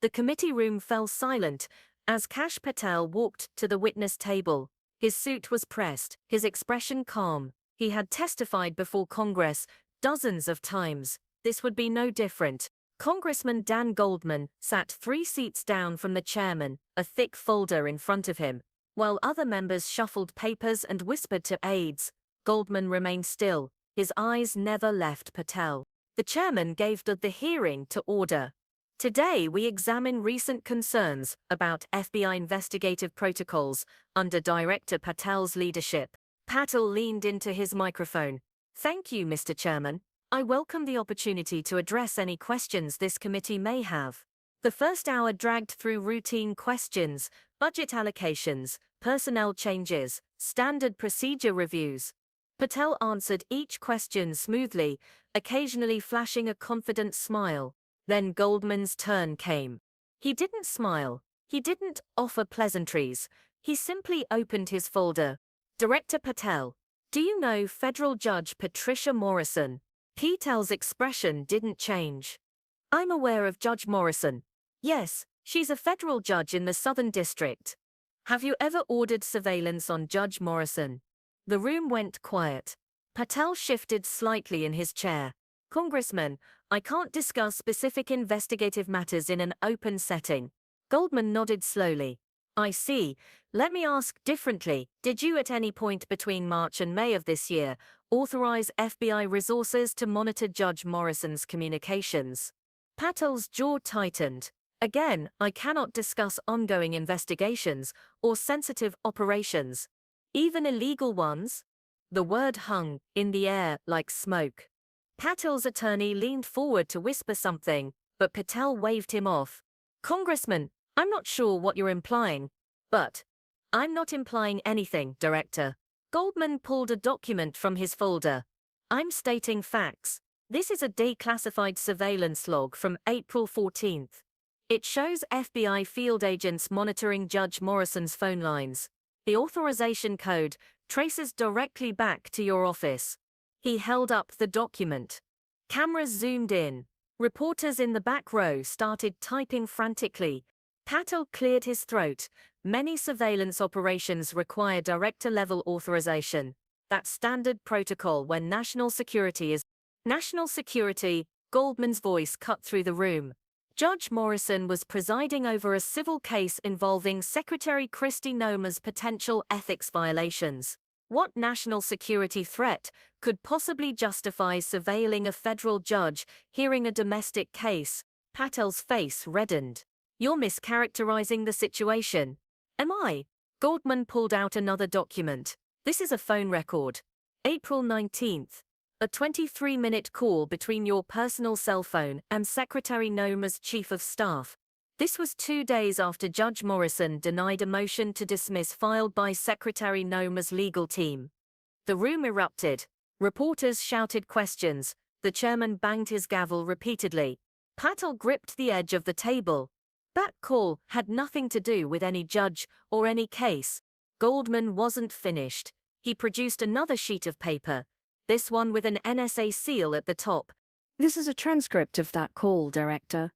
The committee room fell silent as Kash Patel walked to the witness table. His suit was pressed, his expression calm. He had testified before Congress dozens of times. This would be no different. Congressman Dan Goldman sat 3 seats down from the chairman, a thick folder in front of him. While other members shuffled papers and whispered to aides, Goldman remained still. His eyes never left Patel. The chairman gave the hearing to order. Today we examine recent concerns about FBI investigative protocols under Director Patel's leadership. Patel leaned into his microphone. Thank you, Mr. Chairman. I welcome the opportunity to address any questions this committee may have. The first hour dragged through routine questions, budget allocations, personnel changes, standard procedure reviews. Patel answered each question smoothly, occasionally flashing a confident smile. Then Goldman's turn came. He didn't smile. He didn't offer pleasantries. He simply opened his folder. Director Patel, do you know Federal Judge Patricia Morrison? Patel's expression didn't change. I'm aware of Judge Morrison. Yes, she's a federal judge in the Southern District. Have you ever ordered surveillance on Judge Morrison? The room went quiet. Patel shifted slightly in his chair. Congressman, I can't discuss specific investigative matters in an open setting. Goldman nodded slowly. I see. Let me ask differently. Did you at any point between March and May of this year authorize FBI resources to monitor Judge Morrison's communications? Patel's jaw tightened. Again, I cannot discuss ongoing investigations or sensitive operations. Even illegal ones? The word hung in the air like smoke. Patel's attorney leaned forward to whisper something, but Patel waved him off. Congressman, I'm not sure what you're implying, but I'm not implying anything, Director. Goldman pulled a document from his folder. I'm stating facts. This is a declassified surveillance log from April 14th. It shows FBI field agents monitoring Judge Morrison's phone lines. The authorization code traces directly back to your office. He held up the document. Cameras zoomed in. Reporters in the back row started typing frantically. Patel cleared his throat. Many surveillance operations require director-level authorization. That's standard protocol when national security is. National security, Goldman's voice cut through the room. Judge Morrison was presiding over a civil case involving Secretary Kristi Noem's potential ethics violations. What national security threat could possibly justify surveilling a federal judge hearing a domestic case? Patel's face reddened. You're mischaracterizing the situation. Am I? Goldman pulled out another document. This is a phone record. April 19th. A 23-minute call between your personal cell phone and Secretary Noem's chief of staff. This was 2 days after Judge Morrison denied a motion to dismiss filed by Secretary Noem's legal team. The room erupted. Reporters shouted questions. The chairman banged his gavel repeatedly. Patel gripped the edge of the table. That call had nothing to do with any judge or any case. Goldman wasn't finished. He produced another sheet of paper, this one with an NSA seal at the top. This is a transcript of that call, Director.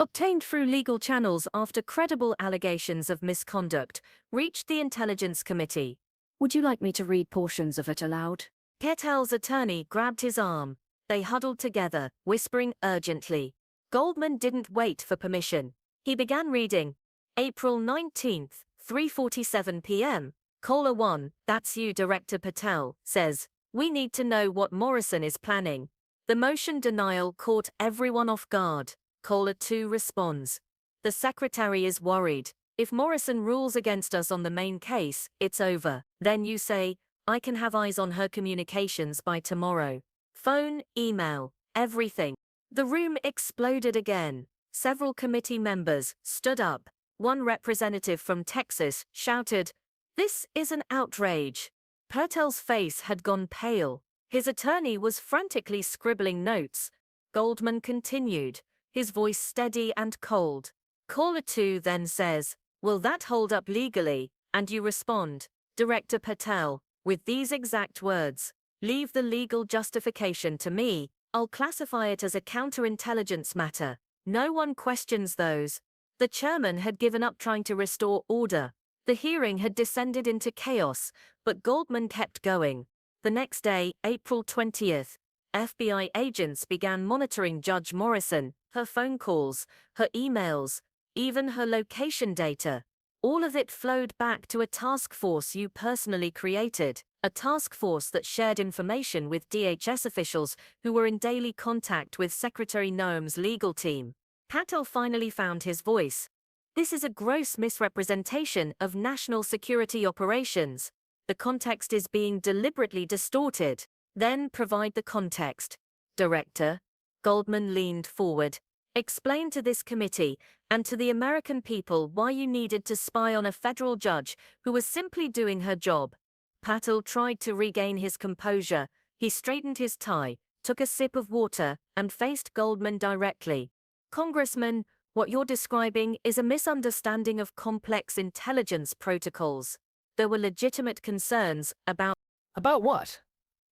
Obtained through legal channels after credible allegations of misconduct reached the Intelligence Committee. Would you like me to read portions of it aloud? Patel's attorney grabbed his arm. They huddled together, whispering urgently. Goldman didn't wait for permission. He began reading. April 19th, 3:47 p.m. Caller 1, that's you, Director Patel, says, we need to know what Morrison is planning. The motion denial caught everyone off guard. Caller 2 responds. The secretary is worried. If Morrison rules against us on the main case, it's over. Then you say, I can have eyes on her communications by tomorrow. Phone, email, everything. The room exploded again. Several committee members stood up. One representative from Texas shouted, "This is an outrage." Patel's face had gone pale. His attorney was frantically scribbling notes. Goldman continued, his voice steady and cold. Caller 2 then says, "Will that hold up legally?" And you respond, Director Patel, with these exact words, "Leave the legal justification to me. I'll classify it as a counterintelligence matter." No one questions those. The chairman had given up trying to restore order. The hearing had descended into chaos, but Goldman kept going. The next day, April 20th, FBI agents began monitoring Judge Morrison, her phone calls, her emails, even her location data. All of it flowed back to a task force you personally created, a task force that shared information with DHS officials who were in daily contact with Secretary Noem's legal team. Patel finally found his voice. This is a gross misrepresentation of national security operations. The context is being deliberately distorted. Then provide the context. Director. Goldman leaned forward. Explain to this committee and to the American people why you needed to spy on a federal judge who was simply doing her job. Patel tried to regain his composure. He straightened his tie, took a sip of water, and faced Goldman directly. Congressman, what you're describing is a misunderstanding of complex intelligence protocols. There were legitimate concerns about— About what?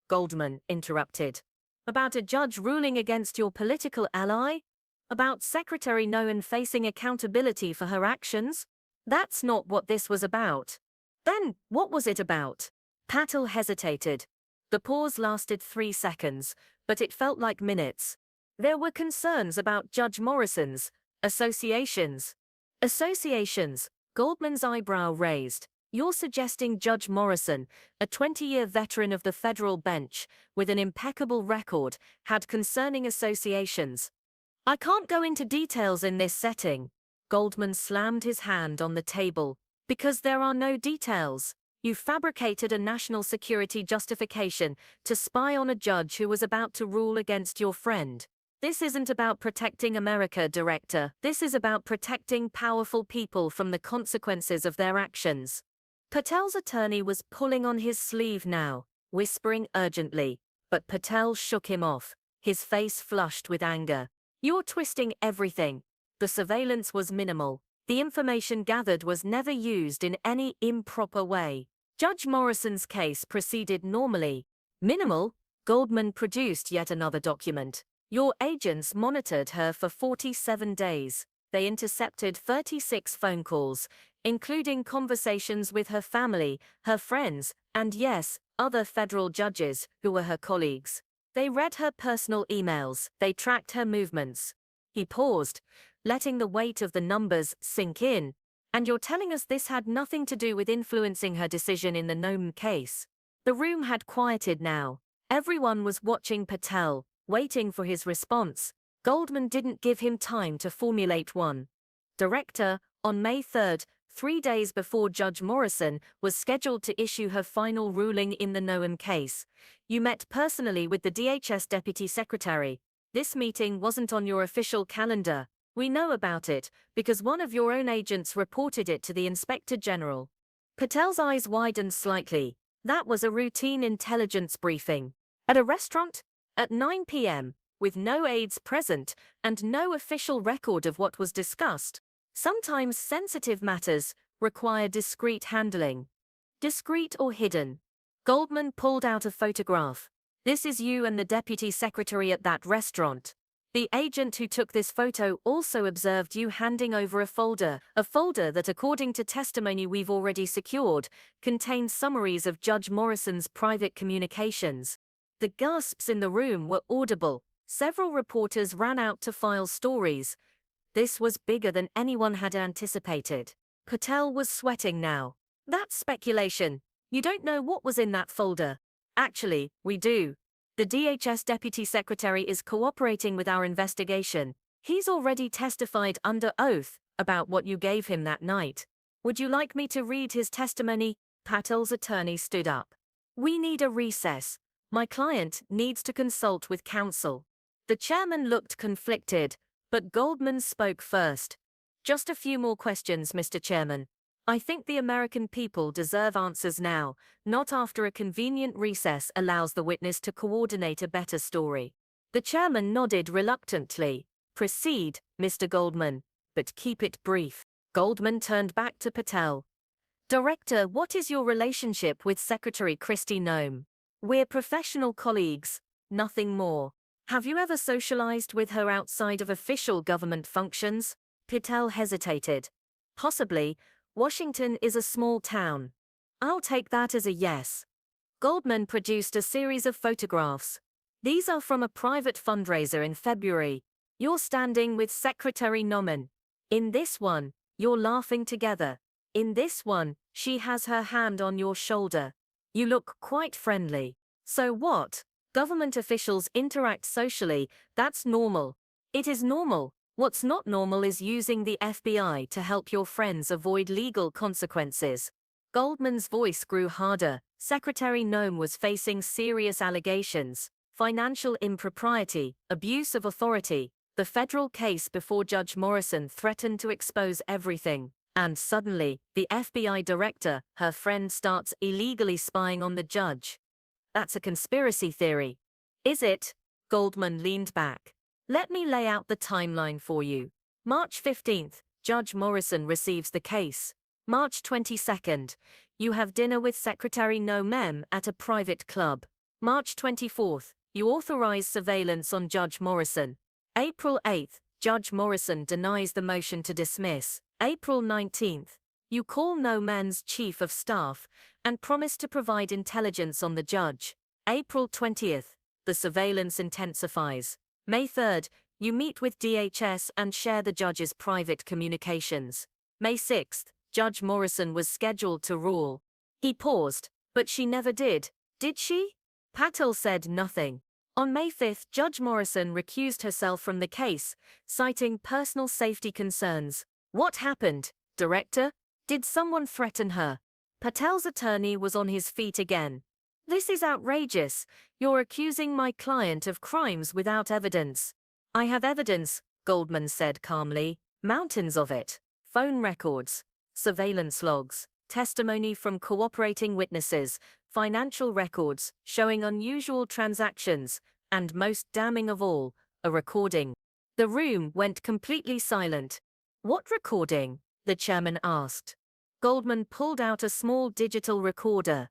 Goldman interrupted. About a judge ruling against your political ally? About Secretary Noem facing accountability for her actions? That's not what this was about. Then, what was it about? Patel hesitated. The pause lasted 3 seconds, but it felt like minutes. There were concerns about Judge Morrison's associations. Associations, Goldman's eyebrow raised. You're suggesting Judge Morrison, a 20-year veteran of the federal bench, with an impeccable record, had concerning associations. I can't go into details in this setting. Goldman slammed his hand on the table. Because there are no details. You fabricated a national security justification to spy on a judge who was about to rule against your friend. This isn't about protecting America, Director. This is about protecting powerful people from the consequences of their actions. Patel's attorney was pulling on his sleeve now, whispering urgently, but Patel shook him off, his face flushed with anger. You're twisting everything. The surveillance was minimal. The information gathered was never used in any improper way. Judge Morrison's case proceeded normally. Minimal? Goldman produced yet another document. Your agents monitored her for 47 days. They intercepted 36 phone calls, including conversations with her family, her friends, and yes, other federal judges who were her colleagues. They read her personal emails, they tracked her movements. He paused, letting the weight of the numbers sink in. And you're telling us this had nothing to do with influencing her decision in the Noem case? The room had quieted now. Everyone was watching Patel, waiting for his response. Goldman didn't give him time to formulate one. Director, on May 3rd, 3 days before Judge Morrison was scheduled to issue her final ruling in the Noem case, you met personally with the DHS Deputy Secretary. This meeting wasn't on your official calendar. We know about it, because one of your own agents reported it to the Inspector General. Patel's eyes widened slightly. That was a routine intelligence briefing. At a restaurant? At 9 p.m., with no aides present, and no official record of what was discussed. Sometimes sensitive matters require discreet handling. Discreet or hidden? Goldman pulled out a photograph. This is you and the Deputy Secretary at that restaurant. The agent who took this photo also observed you handing over a folder that, according to testimony we've already secured, contains summaries of Judge Morrison's private communications. The gasps in the room were audible. Several reporters ran out to file stories. This was bigger than anyone had anticipated. Patel was sweating now. That's speculation. You don't know what was in that folder. Actually, we do. The DHS Deputy Secretary is cooperating with our investigation. He's already testified under oath about what you gave him that night. Would you like me to read his testimony? Patel's attorney stood up. We need a recess. My client needs to consult with counsel. The chairman looked conflicted, but Goldman spoke first. Just a few more questions, Mr. Chairman. I think the American people deserve answers now, not after a convenient recess allows the witness to coordinate a better story. The chairman nodded reluctantly. Proceed, Mr. Goldman, but keep it brief. Goldman turned back to Patel. Director, what is your relationship with Secretary Kristi Noem? We're professional colleagues, nothing more. Have you ever socialized with her outside of official government functions? Patel hesitated. Possibly, Washington is a small town. I'll take that as a yes. Goldman produced a series of photographs. These are from a private fundraiser in February. You're standing with Secretary Noem. In this one, you're laughing together. In this one, she has her hand on your shoulder. You look quite friendly. So what? Government officials interact socially, that's normal. It is normal. What's not normal is using the FBI to help your friends avoid legal consequences. Goldman's voice grew harder. Secretary Noem was facing serious allegations: financial impropriety, abuse of authority. The federal case before Judge Morrison threatened to expose everything. And suddenly, the FBI director, her friend, starts illegally spying on the judge. That's a conspiracy theory. Is it? Goldman leaned back. Let me lay out the timeline for you. March 15th, Judge Morrison receives the case. March 22nd, you have dinner with Secretary Noem at a private club. March 24th, you authorize surveillance on Judge Morrison. April 8th, Judge Morrison denies the motion to dismiss. April 19th, you call Noem's chief of staff and promise to provide intelligence on the judge. April 20th, the surveillance intensifies. May 3rd, you meet with DHS and share the judge's private communications. May 6th, Judge Morrison was scheduled to rule. He paused, but she never did she? Patel said nothing. On May 5th, Judge Morrison recused herself from the case, citing personal safety concerns. What happened, Director? Did someone threaten her? Patel's attorney was on his feet again. This is outrageous. You're accusing my client of crimes without evidence. I have evidence, Goldman said calmly. Mountains of it. Phone records, surveillance logs, testimony from cooperating witnesses, financial records showing unusual transactions, and most damning of all, a recording. The room went completely silent. What recording? The chairman asked. Goldman pulled out a small digital recorder.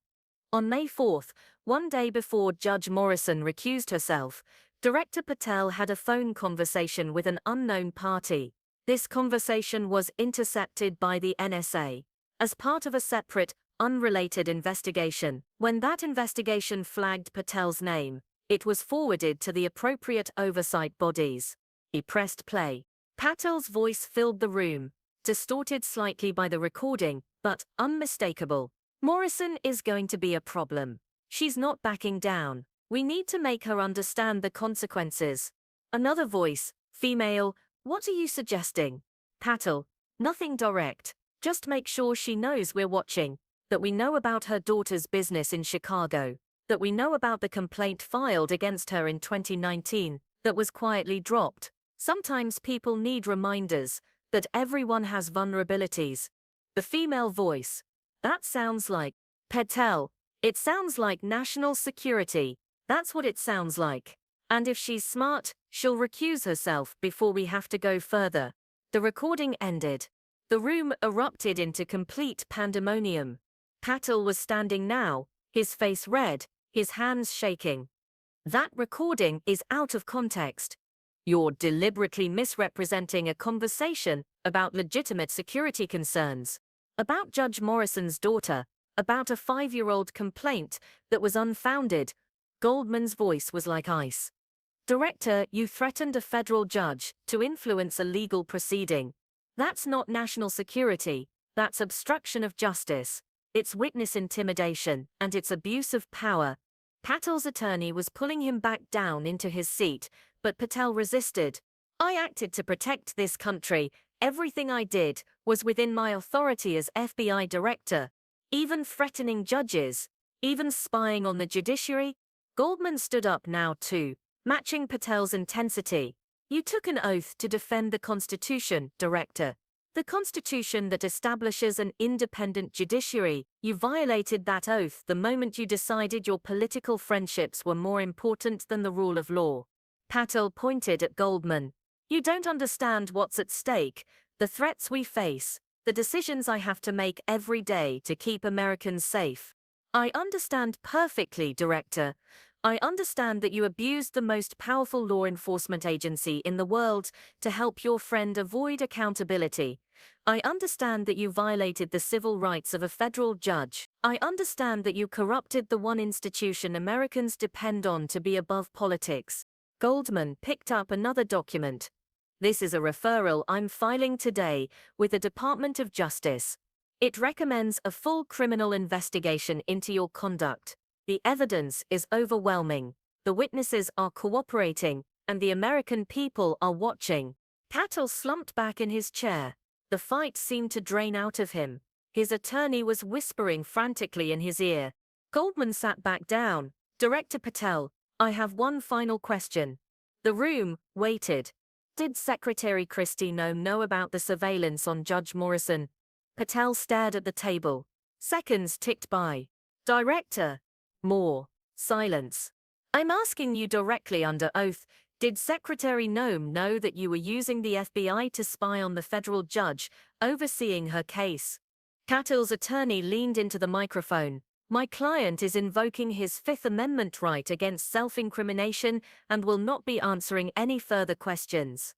On May 4th, one day before Judge Morrison recused herself, Director Patel had a phone conversation with an unknown party. This conversation was intercepted by the NSA as part of a separate, unrelated investigation. When that investigation flagged Patel's name, it was forwarded to the appropriate oversight bodies. He pressed play. Patel's voice filled the room, distorted slightly by the recording, but unmistakable. Morrison is going to be a problem. She's not backing down. We need to make her understand the consequences. Another voice, female: what are you suggesting? Patel: nothing direct. Just make sure she knows we're watching, that we know about her daughter's business in Chicago, that we know about the complaint filed against her in 2019, that was quietly dropped. Sometimes people need reminders that everyone has vulnerabilities. The female voice: that sounds like Patel. It sounds like national security. That's what it sounds like. And if she's smart, she'll recuse herself before we have to go further. The recording ended. The room erupted into complete pandemonium. Patel was standing now, his face red, his hands shaking. That recording is out of context. You're deliberately misrepresenting a conversation about legitimate security concerns, about Judge Morrison's daughter, about a 5-year-old complaint that was unfounded. Goldman's voice was like ice. Director, you threatened a federal judge to influence a legal proceeding. That's not national security, that's obstruction of justice. It's witness intimidation, and it's abuse of power. Patel's attorney was pulling him back down into his seat, but Patel resisted. I acted to protect this country. Everything I did was within my authority as FBI director. Even threatening judges, even spying on the judiciary. Goldman stood up now too, matching Patel's intensity. You took an oath to defend the Constitution, Director. The Constitution that establishes an independent judiciary. You violated that oath the moment you decided your political friendships were more important than the rule of law. Patel pointed at Goldman. You don't understand what's at stake, the threats we face, the decisions I have to make every day to keep Americans safe. I understand perfectly, Director. I understand that you abused the most powerful law enforcement agency in the world to help your friend avoid accountability. I understand that you violated the civil rights of a federal judge. I understand that you corrupted the one institution Americans depend on to be above politics. Goldman picked up another document. This is a referral I'm filing today with the Department of Justice. It recommends a full criminal investigation into your conduct. The evidence is overwhelming. The witnesses are cooperating, and the American people are watching. Patel slumped back in his chair. The fight seemed to drain out of him. His attorney was whispering frantically in his ear. Goldman sat back down. Director Patel, I have one final question. The room waited. Did Secretary Kristi Noem know about the surveillance on Judge Morrison? Patel stared at the table. Seconds ticked by. Director. More. Silence. I'm asking you directly under oath, did Secretary Noem know that you were using the FBI to spy on the federal judge overseeing her case? Patel's attorney leaned into the microphone. My client is invoking his Fifth Amendment right against self-incrimination and will not be answering any further questions.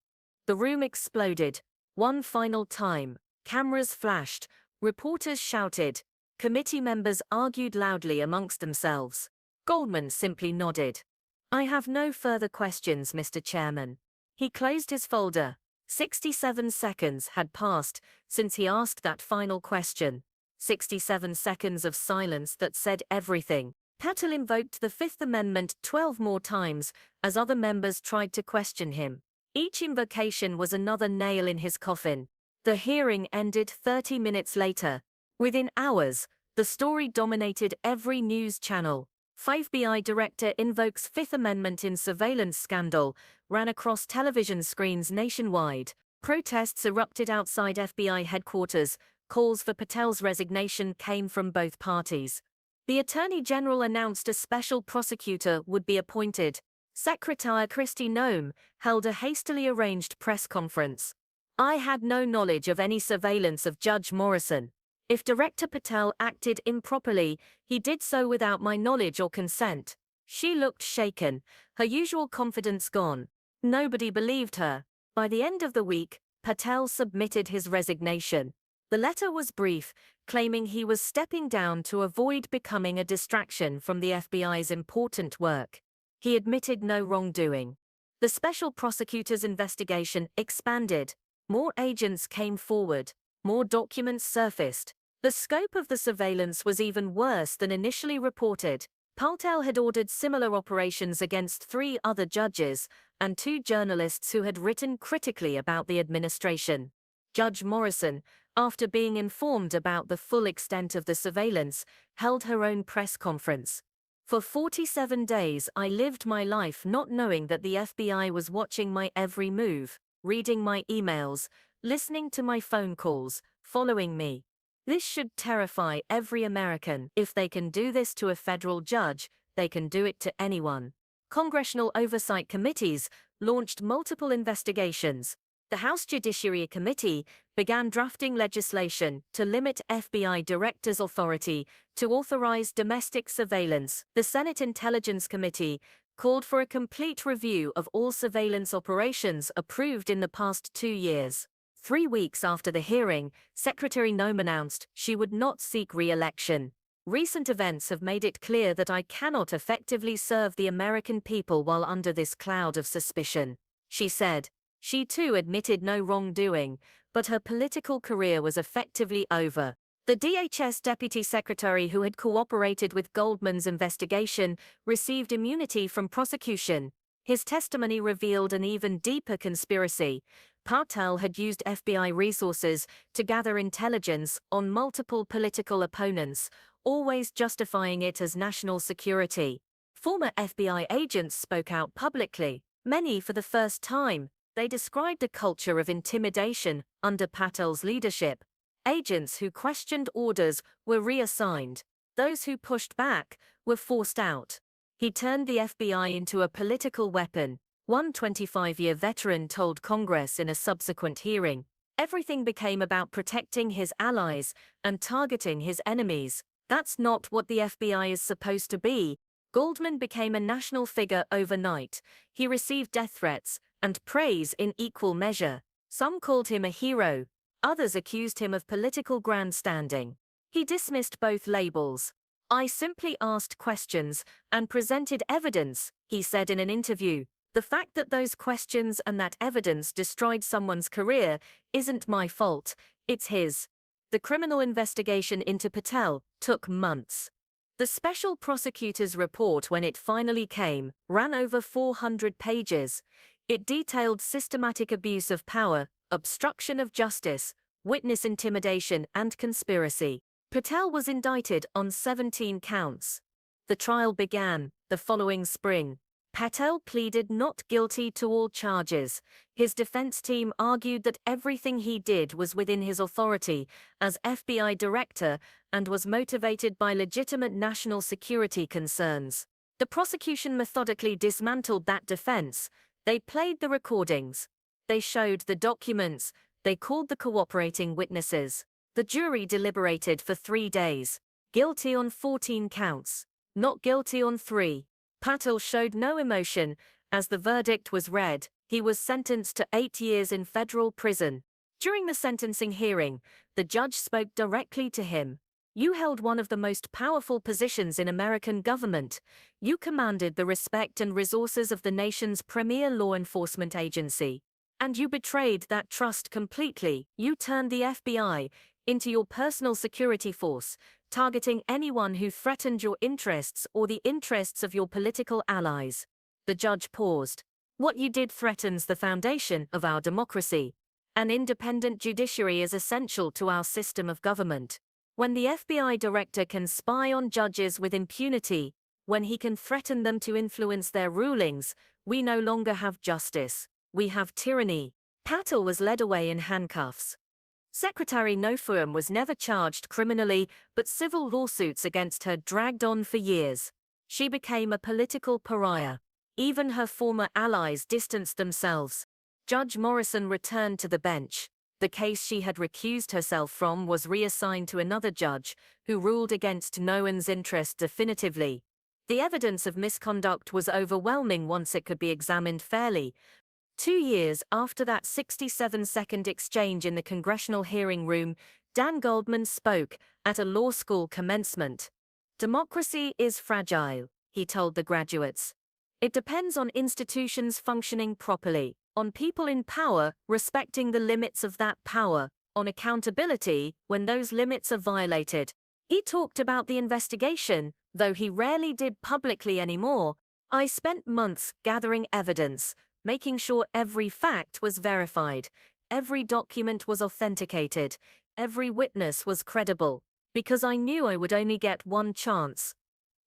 The room exploded. One final time. Cameras flashed. Reporters shouted. Committee members argued loudly amongst themselves. Goldman simply nodded. I have no further questions, Mr. Chairman. He closed his folder. 67 seconds had passed since he asked that final question. 67 seconds of silence that said everything. Patel invoked the Fifth Amendment 12 more times as other members tried to question him. Each invocation was another nail in his coffin. The hearing ended 30 minutes later. Within hours, the story dominated every news channel. FBI director invokes Fifth Amendment in surveillance scandal, ran across television screens nationwide. Protests erupted outside FBI headquarters. Calls for Patel's resignation came from both parties. The Attorney General announced a special prosecutor would be appointed. Secretary Kristi Noem held a hastily arranged press conference. I had no knowledge of any surveillance of Judge Morrison. If Director Patel acted improperly, he did so without my knowledge or consent. She looked shaken, her usual confidence gone. Nobody believed her. By the end of the week, Patel submitted his resignation. The letter was brief, claiming he was stepping down to avoid becoming a distraction from the FBI's important work. He admitted no wrongdoing. The special prosecutor's investigation expanded. More agents came forward. More documents surfaced. The scope of the surveillance was even worse than initially reported. Patel had ordered similar operations against 3 other judges and 2 journalists who had written critically about the administration. Judge Morrison, after being informed about the full extent of the surveillance, held her own press conference. For 47 days I lived my life not knowing that the FBI was watching my every move, reading my emails, listening to my phone calls, following me. This should terrify every American. If they can do this to a federal judge, they can do it to anyone. Congressional oversight committees launched multiple investigations. The House Judiciary Committee began drafting legislation to limit FBI directors' authority to authorize domestic surveillance. The Senate Intelligence Committee called for a complete review of all surveillance operations approved in the past 2 years. 3 weeks after the hearing, Secretary Noem announced she would not seek re-election. Recent events have made it clear that I cannot effectively serve the American people while under this cloud of suspicion, she said. She too admitted no wrongdoing, but her political career was effectively over. The DHS Deputy Secretary who had cooperated with Goldman's investigation received immunity from prosecution. His testimony revealed an even deeper conspiracy. Patel had used FBI resources to gather intelligence on multiple political opponents, always justifying it as national security. Former FBI agents spoke out publicly, many for the first time. They described a culture of intimidation under Patel's leadership. Agents who questioned orders were reassigned. Those who pushed back were forced out. He turned the FBI into a political weapon. One 25-year veteran told Congress in a subsequent hearing, everything became about protecting his allies and targeting his enemies. That's not what the FBI is supposed to be. Goldman became a national figure overnight. He received death threats and praise in equal measure. Some called him a hero, others accused him of political grandstanding. He dismissed both labels. "I simply asked questions and presented evidence," he said in an interview. "The fact that those questions and that evidence destroyed someone's career isn't my fault, it's his." The criminal investigation into Patel took months. The special prosecutor's report, when it finally came, ran over 400 pages. It detailed systematic abuse of power, obstruction of justice, witness intimidation, and conspiracy. Patel was indicted on 17 counts. The trial began the following spring. Patel pleaded not guilty to all charges. His defense team argued that everything he did was within his authority as FBI director and was motivated by legitimate national security concerns. The prosecution methodically dismantled that defense. They played the recordings. They showed the documents. They called the cooperating witnesses. The jury deliberated for 3 days. Guilty on 14 counts. Not guilty on 3. Patel showed no emotion. As the verdict was read, he was sentenced to 8 years in federal prison. During the sentencing hearing, the judge spoke directly to him. "You held one of the most powerful positions in American government. You commanded the respect and resources of the nation's premier law enforcement agency. And you betrayed that trust completely. You turned the FBI into your personal security force, targeting anyone who threatened your interests or the interests of your political allies." The judge paused. "What you did threatens the foundation of our democracy. An independent judiciary is essential to our system of government. When the FBI director can spy on judges with impunity, when he can threaten them to influence their rulings, we no longer have justice. We have tyranny." Patel was led away in handcuffs. Secretary Noem was never charged criminally, but civil lawsuits against her dragged on for years. She became a political pariah. Even her former allies distanced themselves. Judge Morrison returned to the bench. The case she had recused herself from was reassigned to another judge, who ruled against Noem's interest definitively. The evidence of misconduct was overwhelming once it could be examined fairly. 2 years after that 67-second exchange in the congressional hearing room, Dan Goldman spoke at a law school commencement. "Democracy is fragile," he told the graduates. "It depends on institutions functioning properly, on people in power respecting the limits of that power, on accountability when those limits are violated." He talked about the investigation, though he rarely did publicly anymore. "I spent months gathering evidence, making sure every fact was verified, every document was authenticated, every witness was credible, because I knew I would only get one chance.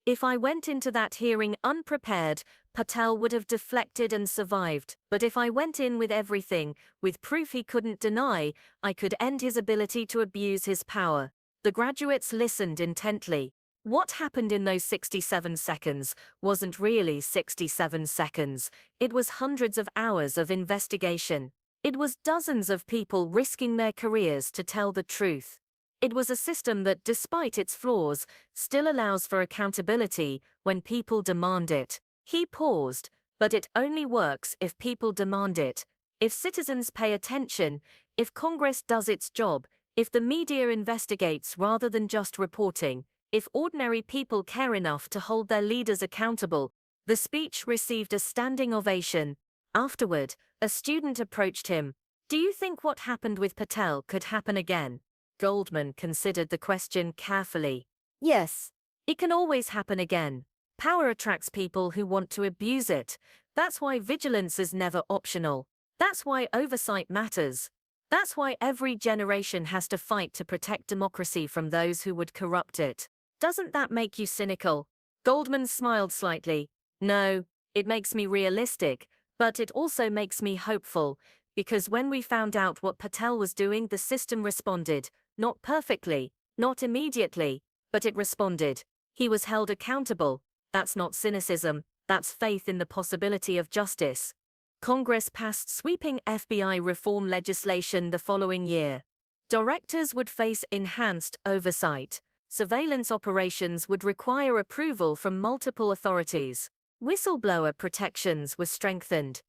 If I went into that hearing unprepared, Patel would have deflected and survived, but if I went in with everything, with proof he couldn't deny, I could end his ability to abuse his power." The graduates listened intently. What happened in those 67 seconds wasn't really 67 seconds. It was hundreds of hours of investigation. It was dozens of people risking their careers to tell the truth. It was a system that, despite its flaws, still allows for accountability when people demand it. He paused, but it only works if people demand it. If citizens pay attention, if Congress does its job, if the media investigates rather than just reporting, if ordinary people care enough to hold their leaders accountable. The speech received a standing ovation. Afterward, a student approached him. "Do you think what happened with Patel could happen again?" Goldman considered the question carefully. "Yes. It can always happen again. Power attracts people who want to abuse it. That's why vigilance is never optional. That's why oversight matters. That's why every generation has to fight to protect democracy from those who would corrupt it." "Doesn't that make you cynical?" Goldman smiled slightly. "No, it makes me realistic, but it also makes me hopeful, because when we found out what Patel was doing, the system responded. Not perfectly, not immediately, but it responded. He was held accountable. That's not cynicism, that's faith in the possibility of justice." Congress passed sweeping FBI reform legislation the following year. Directors would face enhanced oversight. surveillance operations would require approval from multiple authorities. Whistleblower protections were strengthened.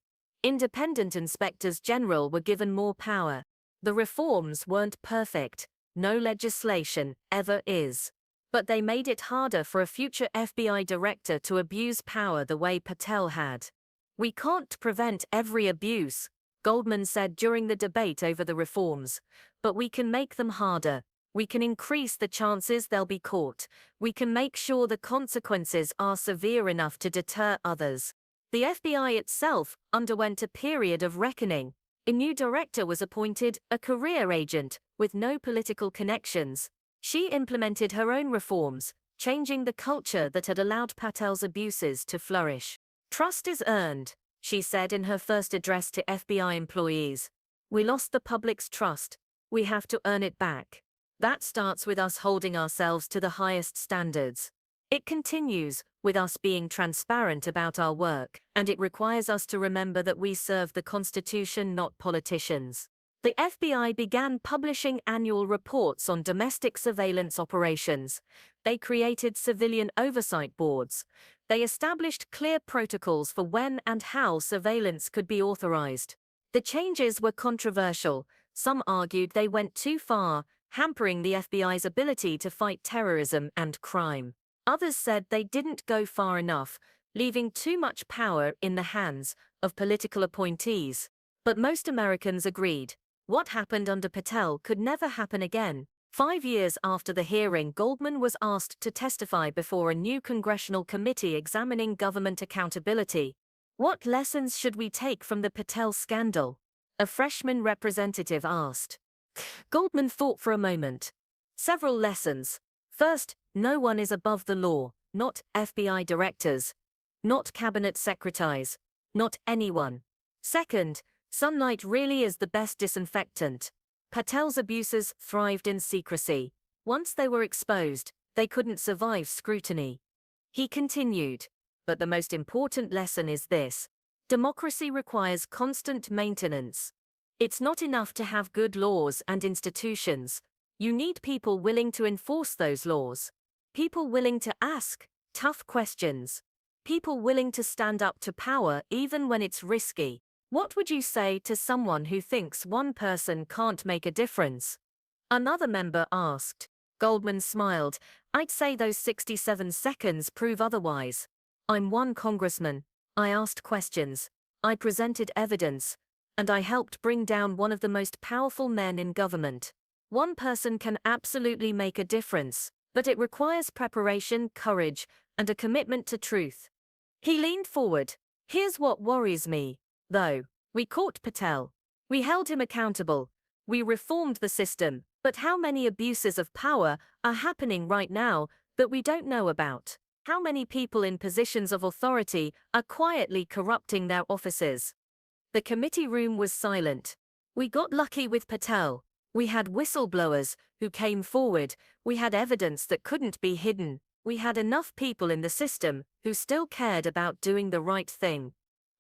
Independent inspectors general were given more power. The reforms weren't perfect. No legislation ever is. But they made it harder for a future FBI director to abuse power the way Patel had. We can't prevent every abuse, Goldman said during the debate over the reforms, but we can make them harder. We can increase the chances they'll be caught. We can make sure the consequences are severe enough to deter others. The FBI itself underwent a period of reckoning. A new director was appointed, a career agent, with no political connections. She implemented her own reforms, changing the culture that had allowed Patel's abuses to flourish. Trust is earned, she said in her first address to FBI employees. We lost the public's trust. We have to earn it back. That starts with us holding ourselves to the highest standards. It continues with us being transparent about our work, and it requires us to remember that we serve the Constitution, not politicians. The FBI began publishing annual reports on domestic surveillance operations. They created civilian oversight boards. They established clear protocols for when and how surveillance could be authorized. The changes were controversial. Some argued they went too far, hampering the FBI's ability to fight terrorism and crime. Others said they didn't go far enough, leaving too much power in the hands of political appointees. But most Americans agreed. What happened under Patel could never happen again. 5 years after the hearing, Goldman was asked to testify before a new congressional committee examining government accountability. What lessons should we take from the Patel scandal? A freshman representative asked. Goldman thought for a moment. Several lessons. First, no one is above the law, not FBI directors, not cabinet secretaries, not anyone. Second, sunlight really is the best disinfectant. Patel's abuses thrived in secrecy. Once they were exposed, they couldn't survive scrutiny. He continued, but the most important lesson is this. Democracy requires constant maintenance. It's not enough to have good laws and institutions. You need people willing to enforce those laws. People willing to ask tough questions. People willing to stand up to power even when it's risky. What would you say to someone who thinks one person can't make a difference? Another member asked. Goldman smiled. I'd say those 67 seconds prove otherwise. I'm one congressman. I asked questions. I presented evidence. And I helped bring down one of the most powerful men in government. One person can absolutely make a difference, but it requires preparation, courage, and a commitment to truth. He leaned forward. Here's what worries me, though. We caught Patel. We held him accountable. We reformed the system, but how many abuses of power are happening right now that we don't know about? How many people in positions of authority are quietly corrupting their offices? The committee room was silent. We got lucky with Patel. We had whistleblowers who came forward. We had evidence that couldn't be hidden. We had enough people in the system who still cared about doing the right thing.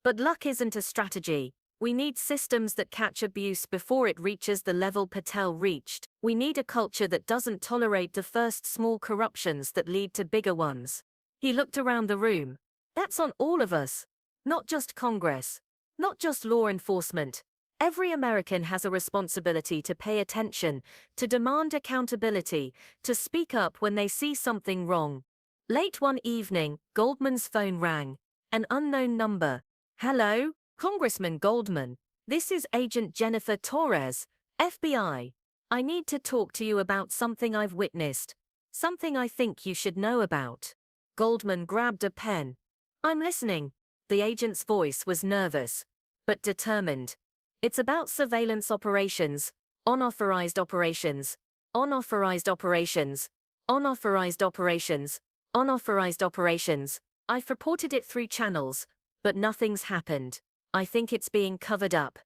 But luck isn't a strategy. We need systems that catch abuse before it reaches the level Patel reached. We need a culture that doesn't tolerate the first small corruptions that lead to bigger ones. He looked around the room. That's on all of us. Not just Congress. Not just law enforcement. Every American has a responsibility to pay attention, to demand accountability, to speak up when they see something wrong. Late one evening, Goldman's phone rang. An unknown number. Hello, Congressman Goldman. This is Agent Jennifer Torres, FBI. I need to talk to you about something I've witnessed. Something I think you should know about. Goldman grabbed a pen. I'm listening. The agent's voice was nervous, but determined. It's about surveillance operations, unauthorized operations, unauthorized operations, unauthorized operations, unauthorized operations. I've reported it through channels, but nothing's happened. I think it's being covered up.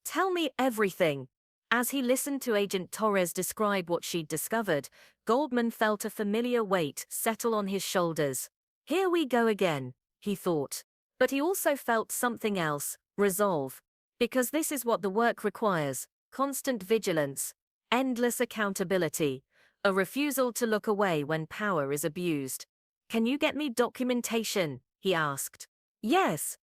Tell me everything. As he listened to Agent Torres describe what she'd discovered, Goldman felt a familiar weight settle on his shoulders. Here we go again, he thought. But he also felt something else, resolve. Because this is what the work requires, constant vigilance, endless accountability, A refusal to look away when power is abused. Can you get me documentation? He asked. Yes.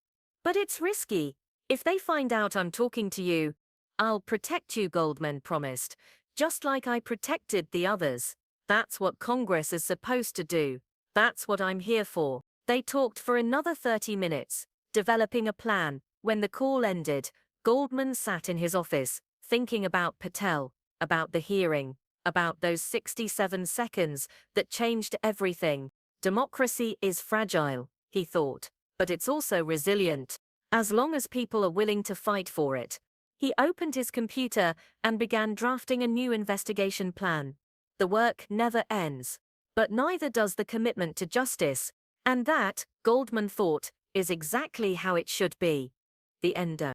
But it's risky. If they find out I'm talking to you, I'll protect you, Goldman promised, just like I protected the others. That's what Congress is supposed to do. That's what I'm here for. They talked for another 30 minutes, developing a plan. When the call ended, Goldman sat in his office, thinking about Patel, about the hearing, about those 67 seconds that changed everything. Democracy is fragile, he thought, but it's also resilient, as long as people are willing to fight for it. He opened his computer and began drafting a new investigation plan. The work never ends, but neither does the commitment to justice, and that, Goldman thought, is exactly how it should be. The ender.